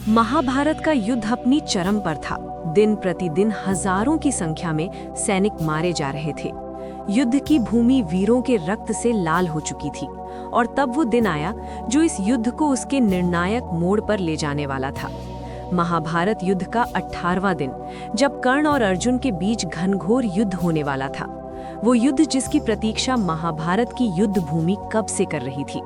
महाभारत का युद्ध अपनी चरम पर था। दिन प्रतिदिन हजारों की संख्या में सैनिक मारे जा रहे थे। युद्ध की भूमि वीरों के रक्त से लाल हो चुकी थी और तब वो दिन आया जो इस युद्ध को उसके निर्णायक मोड़ पर ले जाने वाला था। महाभारत युद्ध का 18वां दिन, जब कर्ण और अर्जुन के बीच घनघोर युद्ध होने वाला था। वो युद्ध जिसकी प्रतीक्षा महाभारत की युद्ध भूमि कब से कर रही थी।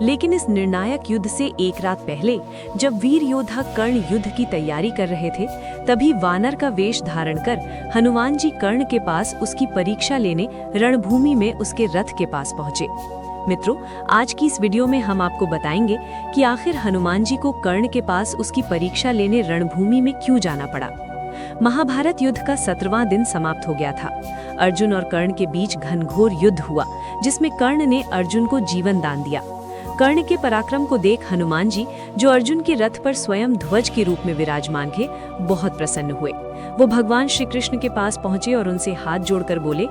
लेकिन इस निर्णायक युद्ध से एक रात पहले, जब वीर योद्धा कर्ण युद्ध की तैयारी कर रहे थे, तभी वानर का वेश धारण कर हनुमान जी कर्ण के पास उसकी परीक्षा लेने रणभूमि में उसके रथ के पास पहुंचे। मित्रों, आज की इस वीडियो में हम आपको बताएंगे कि आखिर हनुमान जी को कर्ण के पास उसकी परीक्षा लेने रणभूमि में क्यों जाना पड़ा। महाभारत युद्ध का 17वां दिन समाप्त हो गया था। अर्जुन और कर्ण के बीच घनघोर युद्ध हुआ, जिसमें कर्ण ने अर्जुन को जीवन दान दिया। कर्ण के पराक्रम को देख हनुमान जी, जो अर्जुन के रथ पर स्वयं ध्वज के रूप में विराजमान थे, बहुत प्रसन्न हुए। वो भगवान श्री कृष्ण के पास पहुंचे और उनसे हाथ जोड़कर बोले,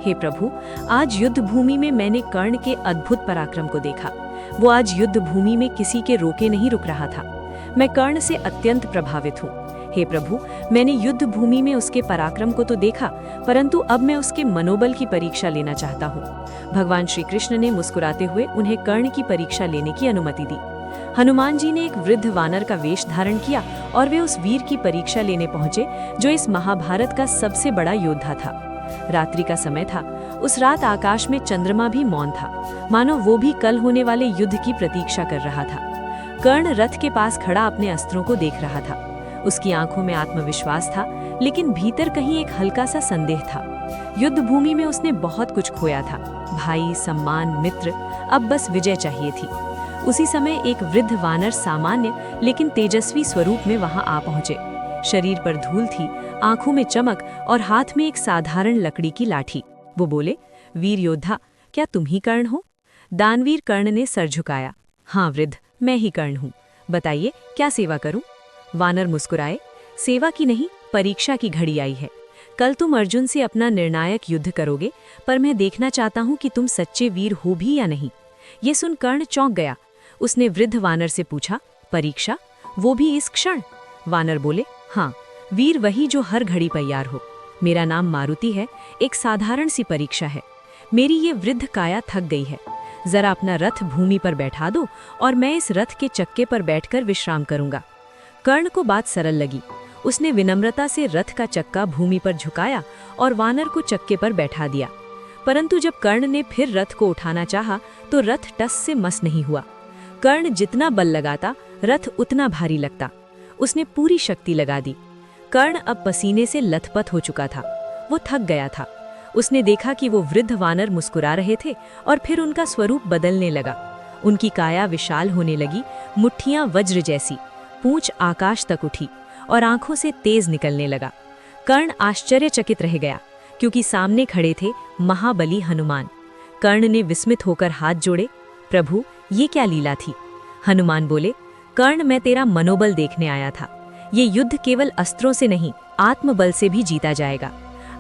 हे प्रभु, आज युद्ध भूमि में मैंने कर्ण के अद्भुत पराक्रम को देखा। वो आज युद्ध भूमि में किसी के रोके नहीं रुक रहा था। मैं कर्ण से अत्यंत प्रभावित हूँ। हे प्रभु, मैंने युद्ध भूमि में उसके पराक्रम को तो देखा, परंतु अब मैं उसके मनोबल की परीक्षा लेना चाहता हूँ। भगवान श्री कृष्ण ने मुस्कुराते हुए उन्हें कर्ण की परीक्षा लेने की अनुमति दी। हनुमान जी ने एक वृद्ध वानर का वेश धारण किया और वे उस वीर की परीक्षा लेने पहुंचे, जो इस महाभारत का सबसे बड़ा योद्धा था। रात्रि का समय था। उस रात आकाश में चंद्रमा भी मौन था, मानो वो भी कल होने वाले युद्ध की प्रतीक्षा कर रहा था। कर्ण रथ के पास खड़ा अपने अस्त्रों को देख रहा था। उसकी आंखों में आत्मविश्वास था, लेकिन भीतर कहीं एक हल्का सा संदेह था। युद्ध भूमि में उसने बहुत कुछ खोया था, भाई, सम्मान, मित्र, अब बस विजय चाहिए थी। उसी समय एक वृद्ध वानर सामान्य लेकिन तेजस्वी स्वरूप में वहां आ पहुंचे। शरीर पर धूल थी, आंखों में चमक और हाथ में एक साधारण लकड़ी की लाठी। वो बोले, वीर योद्धा, क्या तुम ही कर्ण हो? दानवीर कर्ण ने सर झुकाया। हाँ वृद्ध, मैं ही कर्ण हूँ। बताइए, क्या सेवा करूं? वानर मुस्कुराए, सेवा की नहीं, परीक्षा की घड़ी आई है। कल तुम अर्जुन से अपना निर्णायक युद्ध करोगे, पर मैं देखना चाहता हूं कि तुम सच्चे वीर हो भी या नहीं। ये सुन कर्ण चौंक गया। उसने वृद्ध वानर से पूछा, परीक्षा, वो भी इस क्षण? वानर बोले, हाँ, वीर वही जो हर घड़ी तैयार हो। मेरा नाम मारुति है, एक साधारण सी परीक्षा है। मेरी ये वृद्ध काया थक गई है। जरा अपना रथ भूमि पर बैठा दो और मैं इस रथ के चक्के पर बैठकर विश्राम करूंगा। कर्ण को बात सरल लगी। उसने विनम्रता से रथ का चक्का भूमि पर झुकाया और वानर को चक्के पर बैठा दिया। परंतु जब कर्ण ने फिर रथ को उठाना चाहा, तो रथ टस से मस नहीं हुआ। कर्ण जितना बल लगाता, रथ उतना भारी लगता। उसने पूरी शक्ति लगा दी। कर्ण अब पसीने से लथपथ हो चुका था। वो थक गया था। उसने देखा कि वो वृद्ध वानर मुस्कुरा रहे थे और फिर उनका स्वरूप बदलने लगा। उनकी काया विशाल होने लगी, मुट्ठियां वज्र जैसी, पूंछ आकाश तक उठी और आंखों से तेज निकलने लगा। कर्ण आश्चर्यचकित रह गया, क्योंकि सामने खड़े थे महाबली हनुमान। कर्ण ने विस्मित होकर हाथ जोड़े, प्रभु, ये क्या लीला थी? हनुमान बोले, कर्ण, मैं तेरा मनोबल देखने आया था। ये युद्ध केवल अस्त्रों से नहीं, आत्मबल से भी जीता जाएगा।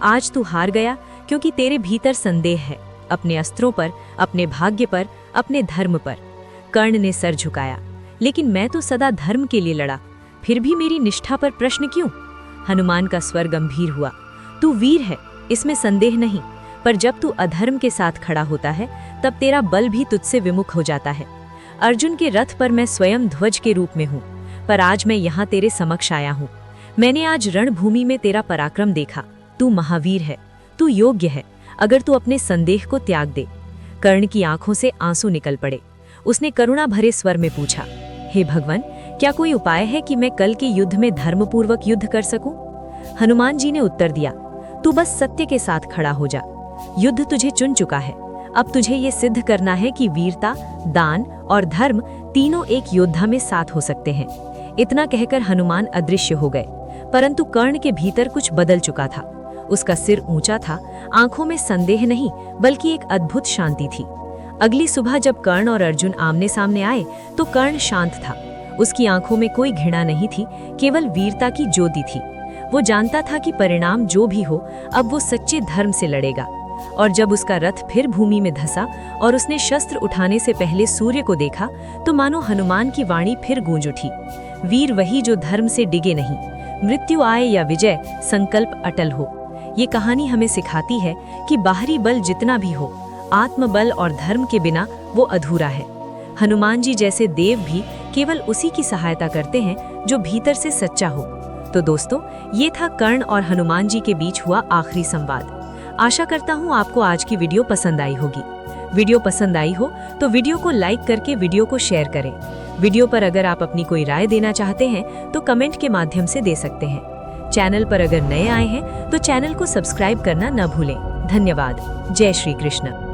आज तू हार गया क्योंकि तेरे भीतर संदेह है, अपने अस्त्रों पर, अपने भाग्य पर, अपने धर्म पर। कर्ण ने सर झुकाया, लेकिन मैं तो सदा धर्म के लिए लड़ा, फिर भी मेरी निष्ठा पर प्रश्न क्यों? हनुमान का स्वर गंभीर हुआ, तू वीर है, इसमें संदेह नहीं, पर जब तू अधर्म के साथ खड़ा होता है, तब तेरा बल भी तुझसे विमुख हो जाता है। अर्जुन के रथ पर मैं स्वयं ध्वज के रूप में हूँ, पर आज मैं यहाँ तेरे समक्ष आया हूँ। मैंने आज रणभूमि में तेरा पराक्रम देखा। तू महावीर है, तू योग्य है, अगर तू अपने संदेह को त्याग दे। कर्ण की आंखों से आंसू निकल पड़े। उसने करुणा भरे स्वर में पूछा, हे भगवान, क्या कोई उपाय है कि मैं कल के युद्ध में धर्मपूर्वक युद्ध कर सकूं? हनुमान जी ने उत्तर दिया, तू बस सत्य के साथ खड़ा हो जा। युद्ध तुझे चुन चुका है। अब तुझे ये सिद्ध करना है कि वीरता, दान और धर्म तीनों एक योद्धा में साथ हो सकते हैं। इतना कहकर हनुमान अदृश्य हो गए, परंतु कर्ण के भीतर कुछ बदल चुका था। उसका सिर ऊंचा था, आंखों में संदेह नहीं, बल्कि एक अद्भुत शांति थी। अगली सुबह जब कर्ण और अर्जुन आमने सामने आए, तो कर्ण शांत था। उसकी आंखों में कोई घृणा नहीं थी, केवल वीरता की ज्योति थी। वो जानता था कि परिणाम जो भी हो, अब वो सच्चे धर्म से लड़ेगा। और जब उसका रथ फिर भूमि में धंसा और उसने शस्त्र उठाने से पहले सूर्य को देखा, तो मानो हनुमान की वाणी फिर गूंज उठी, वीर वही जो धर्म से डिगे नहीं, मृत्यु आए या विजय, संकल्प अटल हो। ये कहानी हमें सिखाती है कि बाहरी बल जितना भी हो, आत्मबल और धर्म के बिना वो अधूरा है। हनुमान जी जैसे देव भी केवल उसी की सहायता करते हैं जो भीतर से सच्चा हो। तो दोस्तों, ये था कर्ण और हनुमान जी के बीच हुआ आखिरी संवाद। आशा करता हूँ आपको आज की वीडियो पसंद आई होगी। वीडियो पसंद आई हो तो वीडियो को लाइक करके वीडियो को शेयर करें। वीडियो पर अगर आप अपनी कोई राय देना चाहते हैं तो कमेंट के माध्यम से दे सकते हैं। चैनल पर अगर नए आए हैं तो चैनल को सब्सक्राइब करना न भूलें। धन्यवाद। जय श्री कृष्ण।